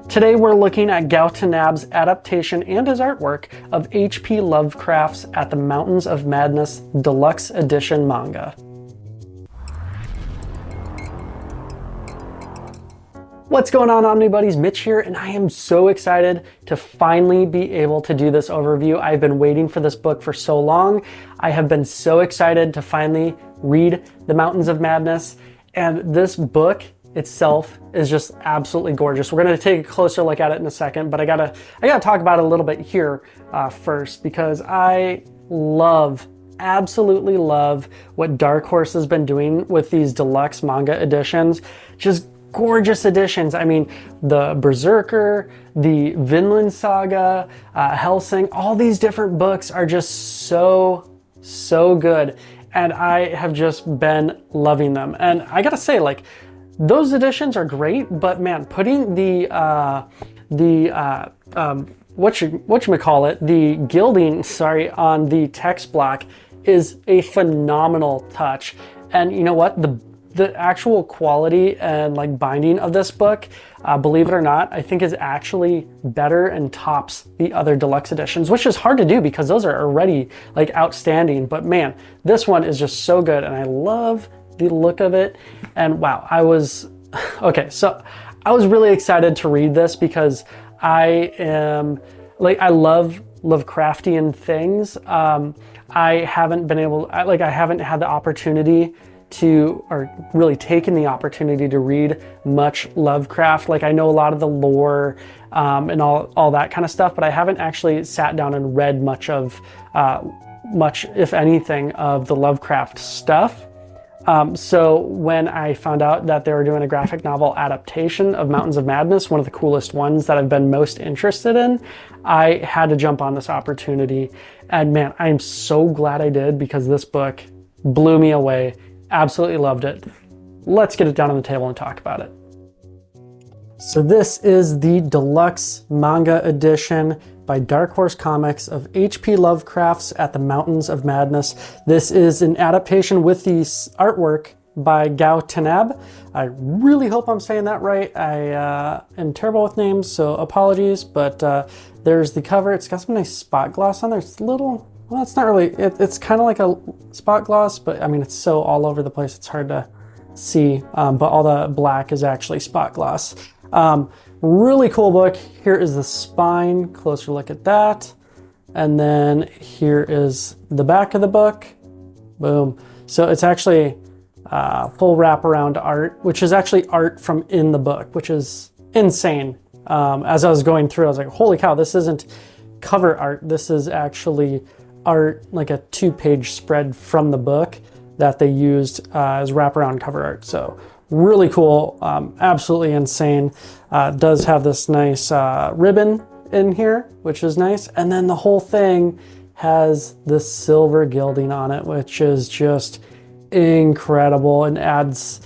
Today we're looking at Gou Tanabe's adaptation and his artwork of H.P. Lovecraft's At the Mountains of Madness Deluxe Edition manga. What's going on, Omnibuddies? Mitch here, and I am so excited to finally be able to do this overview. I've been waiting for this book for so long. I have been so excited to finally read The Mountains of Madness, and this book itself is just absolutely gorgeous. We're going to take a closer look at it in a second, but I gotta talk about it a little bit here first, because I absolutely love what Dark Horse has been doing with these deluxe manga editions. Just gorgeous editions. I mean, the Berserker, the Vinland Saga, Hellsing, all these different books are just so good, and I have just been loving them. And I gotta say, like, those editions are great, but man, putting the gilding, on the text block is a phenomenal touch. And you know what? The actual quality and like binding of this book, believe it or not, I think is actually better and tops the other deluxe editions, which is hard to do because those are already like outstanding. But man, this one is just so good, and I love the look of it. And wow, I was really excited to read this because I love Lovecraftian things. I haven't had the opportunity to, or really taken the opportunity to read much Lovecraft. Like, I know a lot of the lore and all that kind of stuff, but I haven't actually sat down and read much, if anything, of the Lovecraft stuff. So when I found out that they were doing a graphic novel adaptation of Mountains of Madness, one of the coolest ones that I've been most interested in, I had to jump on this opportunity. And man, I am so glad I did, because this book blew me away. Absolutely loved it. Let's get it down on the table and talk about it. So this is the deluxe manga edition by Dark Horse Comics of H.P. Lovecraft's At the Mountains of Madness. This is an adaptation with the artwork by Gou Tanabe. I really hope I'm saying that right. I am terrible with names, so apologies, but there's the cover. It's got some nice spot gloss on there. It's a little, well, it's not really, it's kind of like a spot gloss, but I mean, it's so all over the place, it's hard to see, but all the black is actually spot gloss. Really cool book. Here is the spine, closer look at that. And then here is the back of the book. Boom. So it's actually full wraparound art, which is actually art from in the book, which is insane. As I was going through, I was like, holy cow, this isn't cover art. This is actually art, like a 2-page spread from the book that they used as wraparound cover art. So really cool, absolutely insane. Does have this nice ribbon in here, which is nice. And then the whole thing has this silver gilding on it, which is just incredible and adds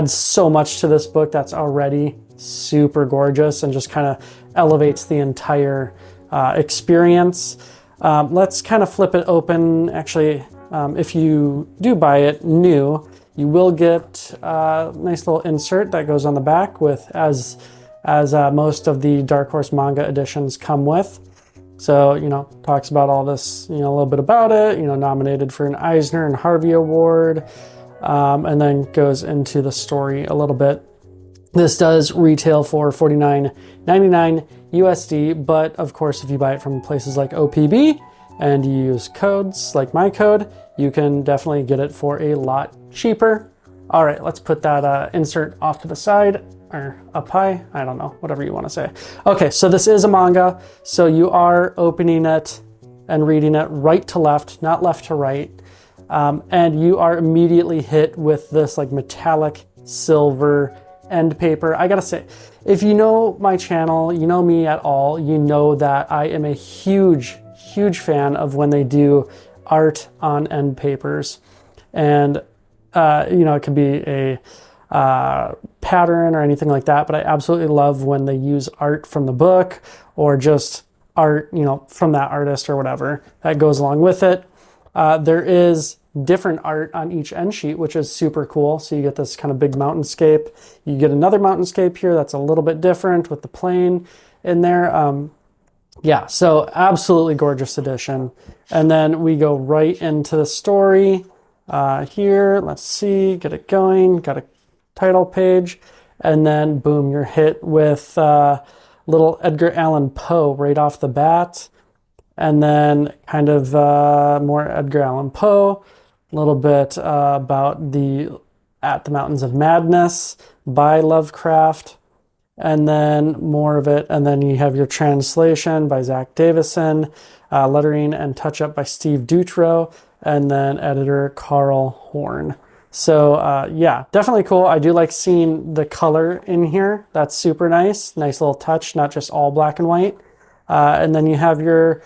so much to this book that's already super gorgeous and just kind of elevates the entire experience. Let's kind of flip it open. Actually, if you do buy it new, you will get a nice little insert that goes on the back with, as most of the Dark Horse manga editions come with. So, talks about all this, a little bit about it, nominated for an Eisner and Harvey Award, and then goes into the story a little bit. This does retail for $49.99 USD, but of course, if you buy it from places like OPB and you use codes like my code, you can definitely get it for a lot cheaper. All right, let's put that insert off to the side, or up high, I don't know, whatever you want to say. Okay, so this is a manga, so you are opening it and reading it right to left, not left to right, and you are immediately hit with this like metallic silver end paper. I gotta say, if you know my channel, you know me at all, you know that I am a huge fan of when they do art on end papers. And it could be a pattern or anything like that, but I absolutely love when they use art from the book, or just art, from that artist or whatever that goes along with it. There is different art on each end sheet, which is super cool. So you get this kind of big mountainscape. You get another mountainscape here that's a little bit different with the plane in there. Yeah, so absolutely gorgeous edition. And then we go right into the story here. Let's see, get it going. Got a title page. And then boom, you're hit with little Edgar Allan Poe right off the bat. And then kind of more Edgar Allan Poe. A little bit about the At the Mountains of Madness by Lovecraft. And then more of it, and then you have your translation by Zach Davison, lettering and touch-up by Steve Dutro, and then editor Carl Horn. So yeah, definitely cool. I do like seeing the color in here. That's super nice. Nice little touch, not just all black and white. And then you have your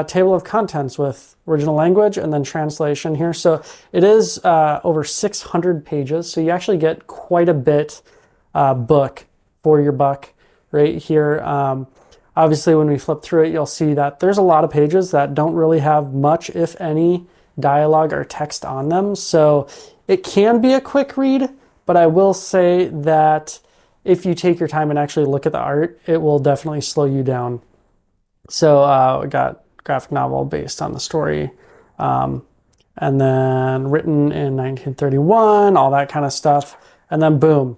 table of contents with original language and then translation here. So it is over 600 pages, so you actually get quite a bit book for your buck right here. Obviously, when we flip through it, you'll see that there's a lot of pages that don't really have much, if any, dialogue or text on them. So it can be a quick read, but I will say that if you take your time and actually look at the art, it will definitely slow you down. So we got graphic novel based on the story, and then written in 1931, all that kind of stuff. And then boom,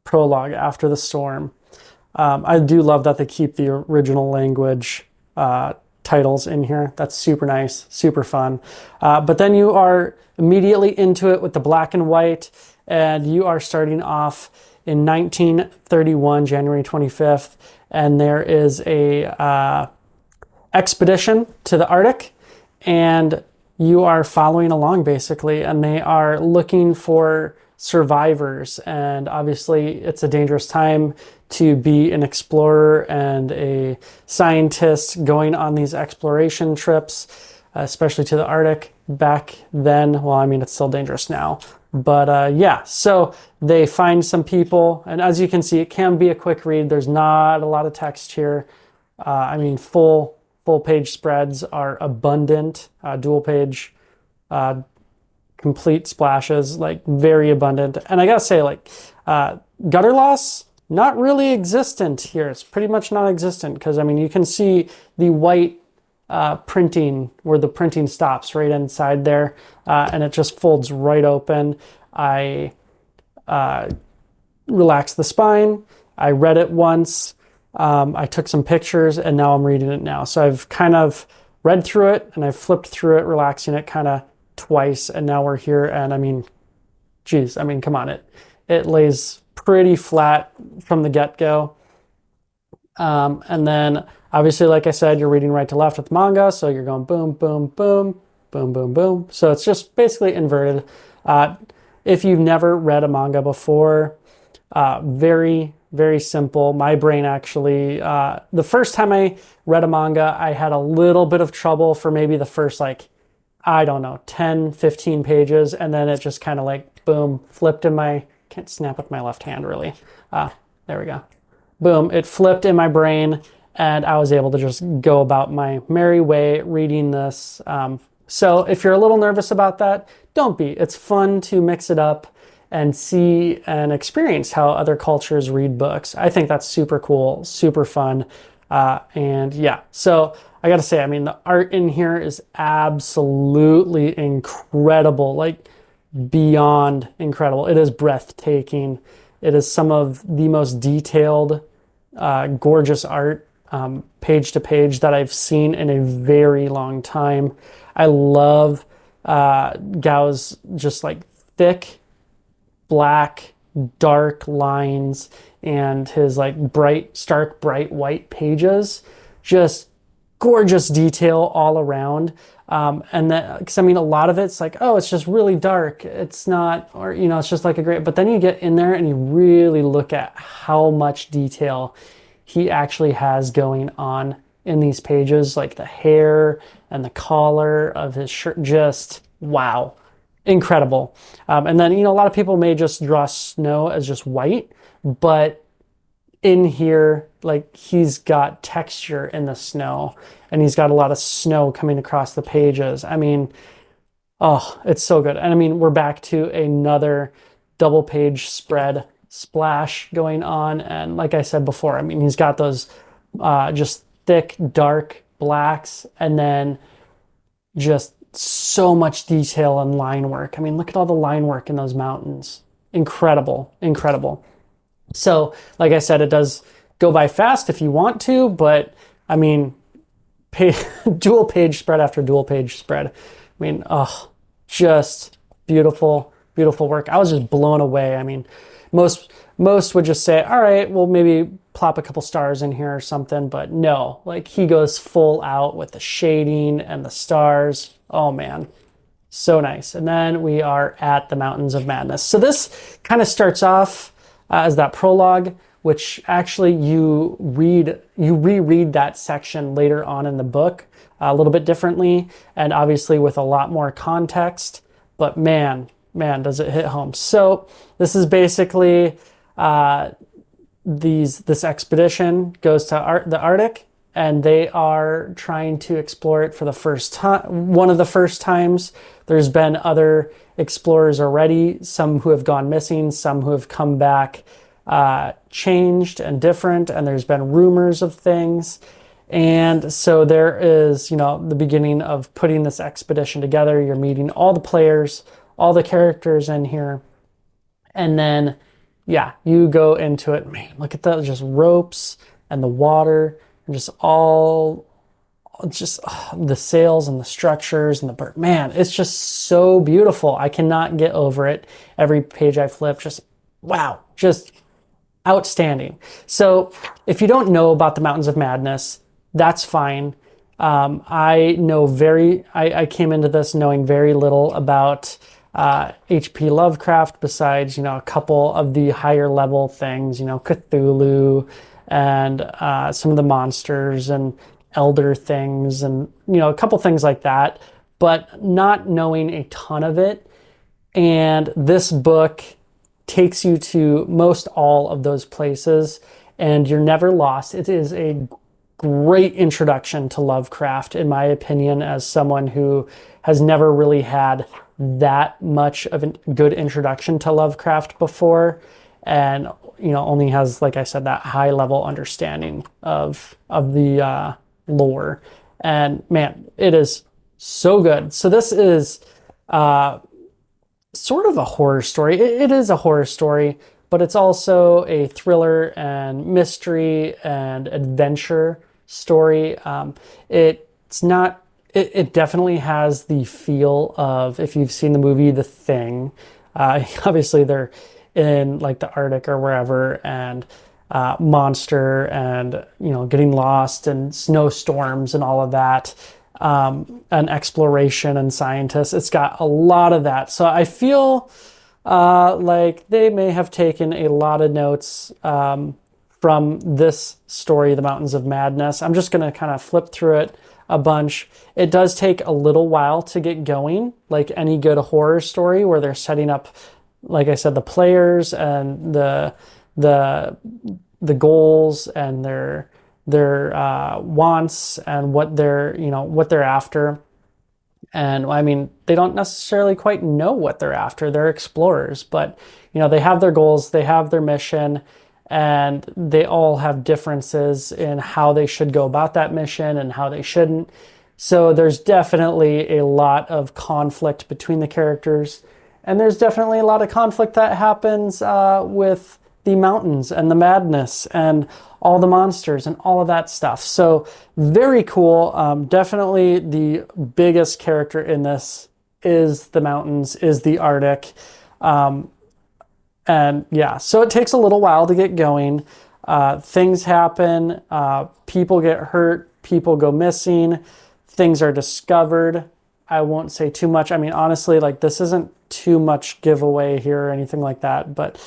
prologue, After the Storm. I do love that they keep the original language titles in here. That's super nice, super fun. But then you are immediately into it with the black and white, and you are starting off in 1931, January 25th, and there is a expedition to the Arctic, and you are following along basically, and they are looking for survivors. And obviously it's a dangerous time to be an explorer and a scientist going on these exploration trips, especially to the Arctic back then. Well, I mean, it's still dangerous now, but yeah, so they find some people, and as you can see, it can be a quick read. There's not a lot of text here. I mean, full page spreads are abundant, dual page, complete splashes, like very abundant. And I gotta say, like, gutter loss, not really existent here. It's pretty much non-existent, because I mean, you can see the white printing where the printing stops right inside there, and it just folds right open. I relaxed the spine. I read it once. I took some pictures, and now I'm reading it now. So I've kind of read through it, and I've flipped through it, relaxing it kind of twice, and now we're here. And I mean, geez, I mean, come on, it lays pretty flat from the get-go. And then obviously, like I said, you're reading right to left with manga, so you're going boom, boom, boom, boom, boom, boom. So it's just basically inverted. If you've never read a manga before, very, very simple. My brain actually, the first time I read a manga, I had a little bit of trouble for maybe the first, like, I don't know, 10, 15 pages. And then it just kind of like, boom, flipped in my, can't snap with my left hand really. There we go. Boom, it flipped in my brain, and I was able to just go about my merry way reading this. So if you're a little nervous about that, don't be. It's fun to mix it up and see and experience how other cultures read books. I think that's super cool, super fun. And yeah, so I gotta say, I mean, the art in here is absolutely incredible, like beyond incredible. It is breathtaking. It is some of the most detailed, gorgeous art, page to page, that I've seen in a very long time. I love Gou's just like thick, black, dark lines, and his like bright, stark, bright white pages. Just gorgeous detail all around. And that, because I mean, a lot of it's like, oh, it's just really dark. It's not, or, you know, it's just like a great, but then you get in there and you really look at how much detail he actually has going on in these pages, like the hair and the collar of his shirt. Just wow, incredible. And then, you know, a lot of people may just draw snow as just white, but in here, like, he's got texture in the snow, and he's got a lot of snow coming across the pages. I mean, Oh, it's so good. And I mean, we're back to another double page spread splash going on. And like I said before, I mean, he's got those just thick, dark blacks, and then just so much detail and line work. I mean, look at all the line work in those mountains. Incredible, incredible. So, like I said, it does go by fast if you want to, but I mean, dual page spread after dual page spread. I mean, oh, just beautiful, beautiful work. I was just blown away. I mean, most would just say, all right, well, maybe plop a couple stars in here or something, but no, like he goes full out with the shading and the stars. Oh man, so nice. And then we are at the Mountains of Madness. So this kind of starts off as that prologue, which actually you reread that section later on in the book a little bit differently, and obviously with a lot more context. But man, does it hit home. So this is basically this expedition goes to the Arctic, and they are trying to explore it for the first time. One of the first times. There's been other explorers already, some who have gone missing, some who have come back changed and different, and there's been rumors of things. And so there is, the beginning of putting this expedition together. You're meeting all the players, all the characters in here. And then, yeah, you go into it. Man, look at the just ropes and the water and just the sails and the structures and the bird. Man, it's just so beautiful. I cannot get over it. Every page I flip, just wow, just outstanding. So if you don't know about the Mountains of Madness, that's fine. I came into this knowing very little about H.P. Lovecraft besides, a couple of the higher level things, Cthulhu and some of the monsters and elder things and, a couple things like that, but not knowing a ton of it. And this book takes you to most all of those places, and you're never lost. It is a great introduction to Lovecraft, in my opinion, as someone who has never really had that much of a good introduction to Lovecraft before, and only has, like I said, that high level understanding of the lore. And man, it is so good. So this is sort of a horror story. It is a horror story, but it's also a thriller and mystery and adventure story. It's not. It definitely has the feel of, if you've seen the movie The Thing. Obviously, they're in like the Arctic or wherever, and monster and getting lost and snowstorms and all of that. And exploration and scientists. It's got a lot of that. So I feel like they may have taken a lot of notes from this story, The Mountains of Madness. I'm just going to kind of flip through it a bunch. It does take a little while to get going, like any good horror story where they're setting up, like I said, the players and the goals and their wants and what they're after. And I mean, they don't necessarily quite know what they're after. They're explorers, but they have their goals, they have their mission, and they all have differences in how they should go about that mission and how they shouldn't. So there's definitely a lot of conflict between the characters, and there's definitely a lot of conflict that happens with the mountains and the madness and all the monsters and all of that stuff. So very cool. Definitely the biggest character in this is the mountains, is the Arctic. And yeah, so it takes a little while to get going. Things happen, people get hurt, people go missing, things are discovered. I won't say too much. I mean, honestly, like this isn't too much giveaway here or anything like that, but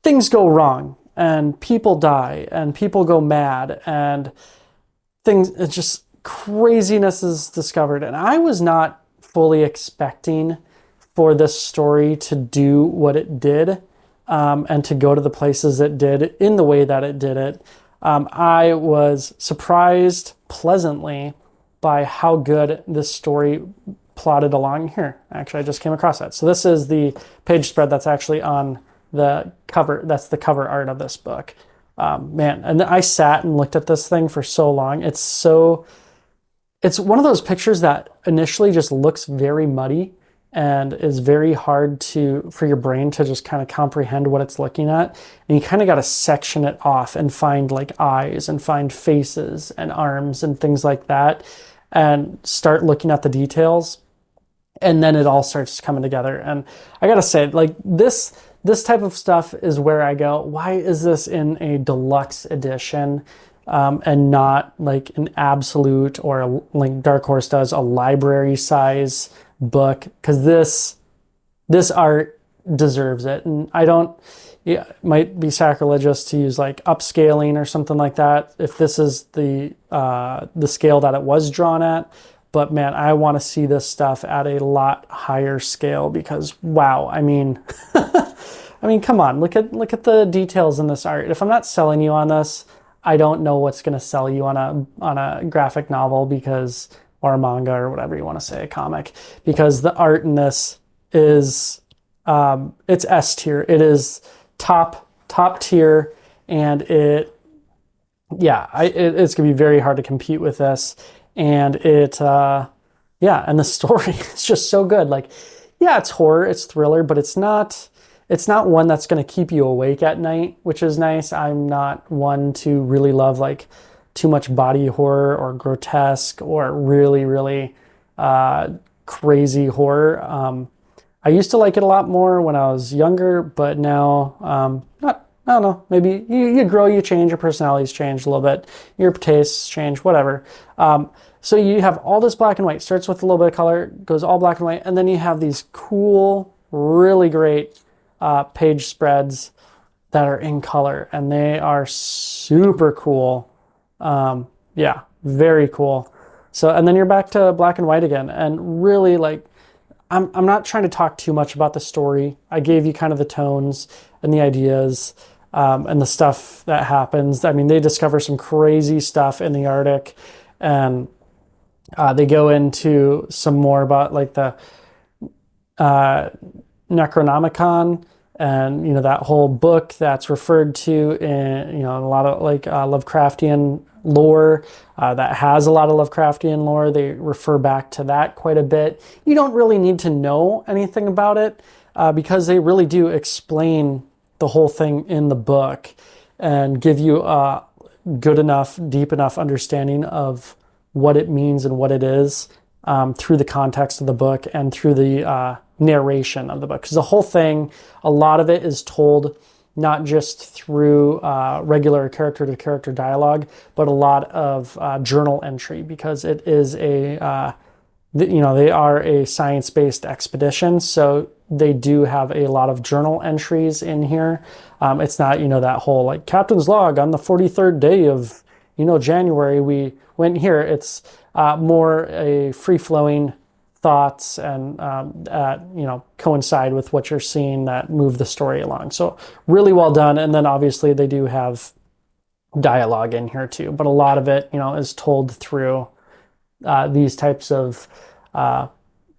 things go wrong and people die and people go mad and it's just craziness is discovered. And I was not fully expecting for this story to do what it did, and to go to the places it did in the way that it did it. I was surprised pleasantly by how good this story plotted along here. Actually, I just came across that. So this is the page spread that's actually on the cover. That's the cover art of this book. Man, and I sat and looked at this thing for so long. It's one of those pictures that initially just looks very muddy and is very hard for your brain to just kind of comprehend what it's looking at. And you kind of got to section it off and find like eyes and find faces and arms and things like that and start looking at the details. And then it all starts coming together. And I got to say, like this type of stuff is where I go, why is this in a deluxe edition and not like an absolute, or like Dark Horse does, a library size book? Because this art deserves it. And it might be sacrilegious to use like upscaling or something like that if this is the scale that it was drawn at. But man, I want to see this stuff at a lot higher scale because wow, I mean, come on, look at the details in this art. If I'm not selling you on this, I don't know what's going to sell you on a graphic novel or a manga or whatever you want to say, a comic, because the art in this is it's S tier. It is top tier, and it's gonna be very hard to compete with this. And and the story is just so good. Like, yeah, it's horror, it's thriller, but it's not one that's going to keep you awake at night, which is nice. I'm not one to really love like too much body horror or grotesque or really, really crazy horror. I used to like it a lot more when I was younger, but now, I don't know, maybe you grow, you change, your personalities change a little bit, your tastes change, whatever. So you have all this black and white, starts with a little bit of color, goes all black and white, and then you have these cool, really great page spreads that are in color, and they are super cool. Very cool. So, and then you're back to black and white again, and really like, I'm not trying to talk too much about the story. I gave you kind of the tones and the ideas and the stuff that happens. I mean, they discover some crazy stuff in the Arctic, and they go into some more about like the Necronomicon, and that whole book that's referred to in a lot of like Lovecraftian lore that has a lot of Lovecraftian lore. They refer back to that quite a bit. You don't really need to know anything about it because they really do explain the whole thing in the book and give you a good enough, deep enough understanding of what it means and what it is through the context of the book and through the narration of the book. Because the whole thing, a lot of it is told not just through regular character-to-character dialogue, but a lot of journal entry, because it is they are a science-based expedition, so they do have a lot of journal entries in here. It's not, that whole like captain's log on the 43rd day of, January we went here. It's more a free-flowing thoughts and coincide with what you're seeing that move the story along. So really well done. And then obviously they do have dialogue in here too, but a lot of it, is told through these types of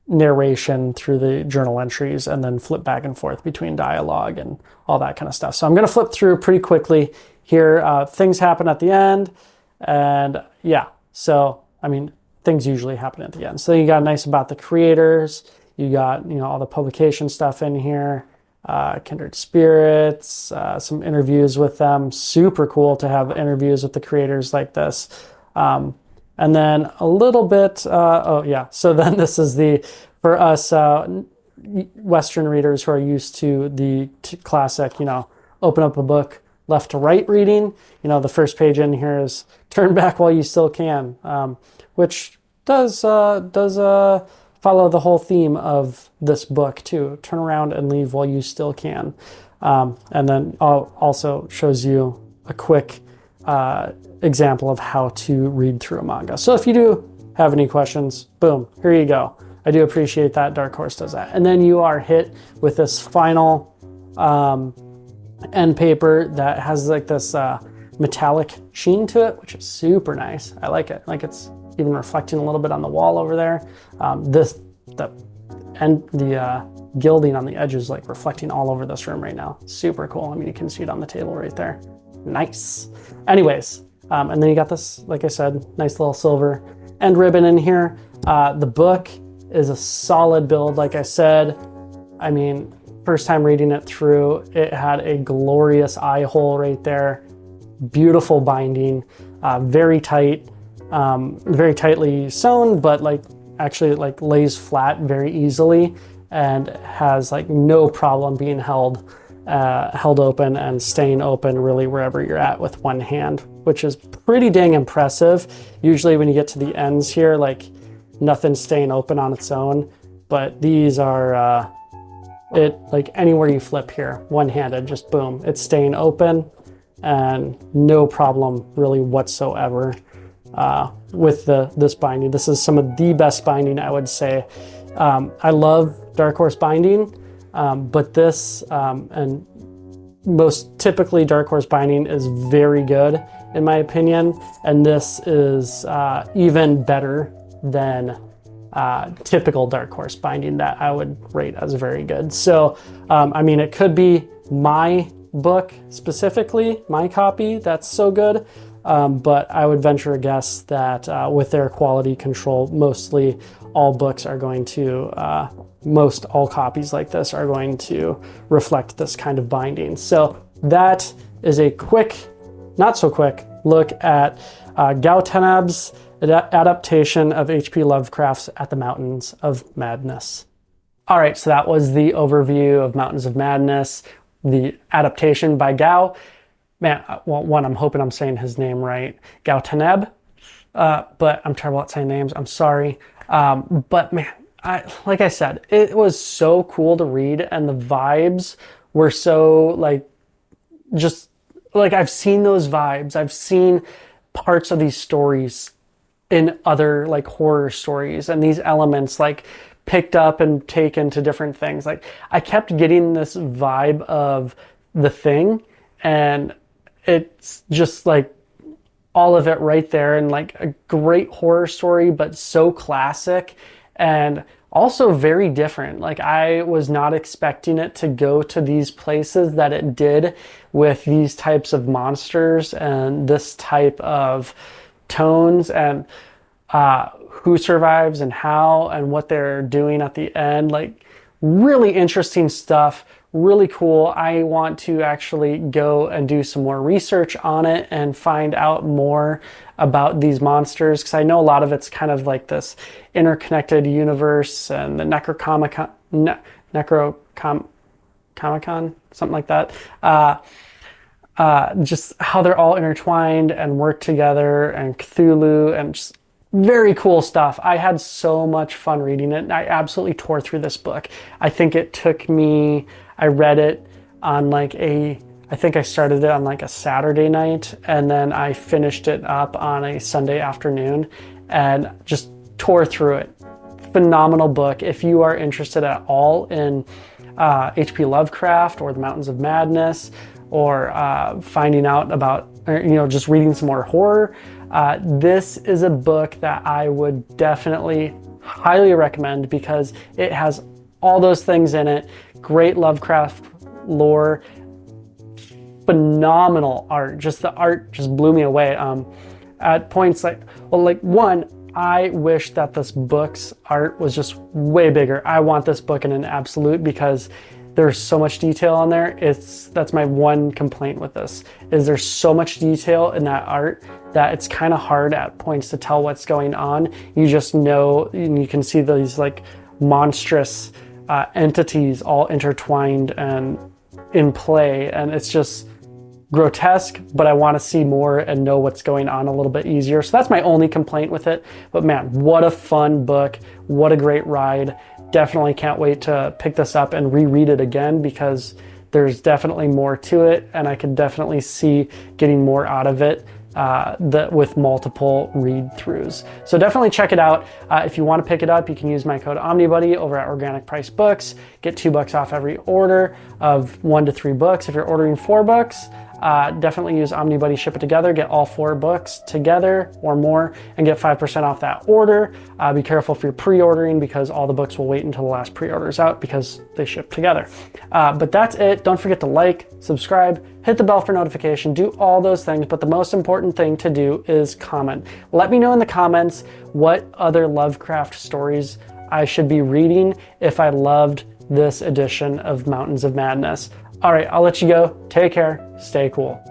narration through the journal entries, and then flip back and forth between dialogue and all that kind of stuff. So I'm going to flip through pretty quickly here. Things happen at the end, and things usually happen at the end. So you got nice about the creators. You got, all the publication stuff in here, Kindred Spirits, some interviews with them. Super cool to have interviews with the creators like this. And then a little bit, so then this is for us Western readers who are used to the classic, open up a book, left to right reading. The first page in here is turn back while you still can, which does follow the whole theme of this book too. Turn around and leave while you still can. And then also shows you a quick example of how to read through a manga. So if you do have any questions, boom, here you go. I do appreciate that Dark Horse does that. And then you are hit with this final end paper that has like this metallic sheen to it, which is super nice. I like it. Like it's even reflecting a little bit on the wall over there. gilding on the edges like reflecting all over this room right now. Super cool. I mean, you can see it on the table right there. Nice. Anyways, and then you got this, like I said, nice little silver end ribbon in here. The book is a solid build, like I said. I mean, first time reading it through, it had a glorious eye hole right there. Beautiful binding, very tight, very tightly sewn, but like actually like lays flat very easily and has like no problem being held open and staying open really wherever you're at with one hand, which is pretty dang impressive. Usually when you get to the ends here, like nothing's staying open on its own, but these are it like anywhere you flip here, one-handed, just boom, it's staying open and no problem really whatsoever with this binding. This is some of the best binding, I would say. I love Dark Horse binding, but this and most typically Dark Horse binding is very good in my opinion, and this is even better than typical Dark Horse binding that I would rate as very good. So I mean, it could be my book specifically, my copy, that's so good, but I would venture a guess that with their quality control, mostly all books are going to all copies like this are going to reflect this kind of binding. So that is a quick, not so quick, look at Gou Tanabe's adaptation of H.P. Lovecraft's At the Mountains of Madness. All right, so that was the overview of Mountains of Madness, the adaptation by Gou. Man, well, one, I'm hoping I'm saying his name right, Gou Tanabe, but I'm terrible at saying names, I'm sorry. But man, like I said, it was so cool to read, and the vibes were so like, just like I've seen those vibes. I've seen parts of these stories in other like horror stories, and these elements like picked up and taken to different things. Like I kept getting this vibe of The Thing, and it's just like all of it right there, and like a great horror story, but so classic and also very different. Like I was not expecting it to go to these places that it did with these types of monsters and this type of tones, and who survives and how and what they're doing at the end. Like really interesting stuff, really cool. I want to actually go and do some more research on it and find out more about these monsters, because I know a lot of it's kind of like this interconnected universe and the Necronomicon, something like that. Just how they're all intertwined and work together, and Cthulhu, and just very cool stuff. I had so much fun reading it. I absolutely tore through this book. I think it took me, I read it on like I think I started it on like a Saturday night, and then I finished it up on a Sunday afternoon and just tore through it. Phenomenal book. If you are interested at all in H.P. Lovecraft or the Mountains of Madness, or finding out about, or, you know, just reading some more horror, this is a book that I would definitely highly recommend, because it has all those things in it. Great Lovecraft lore, phenomenal art. Just the art just blew me away. At points like, well, like one, I wish that this book's art was just way bigger. I want this book in an absolute, because there's so much detail on there. That's my one complaint with this, is there's so much detail in that art that it's kind of hard at points to tell what's going on. You just know, and you can see these like monstrous entities all intertwined and in play, and it's just grotesque, but I want to see more and know what's going on a little bit easier. So that's my only complaint with it. But man, what a fun book. What a great ride. Definitely can't wait to pick this up and reread it again, because there's definitely more to it, and I could definitely see getting more out of it with multiple read-throughs. So definitely check it out. If you want to pick it up, you can use my code Omnibuddy over at Organic Price Books. Get $2 off every order of 1 to 3 books. If you're ordering 4 books, definitely use Omnibuddy, ship it together, get all 4 books together or more, and get 5% off that order. Be careful if you're pre-ordering, because all the books will wait until the last pre-order is out because they ship together. But that's it. Don't forget to like, subscribe, hit the bell for notification, do all those things. But the most important thing to do is comment. Let me know in the comments what other Lovecraft stories I should be reading if I loved this edition of Mountains of Madness. All right, I'll let you go. Take care. Stay cool.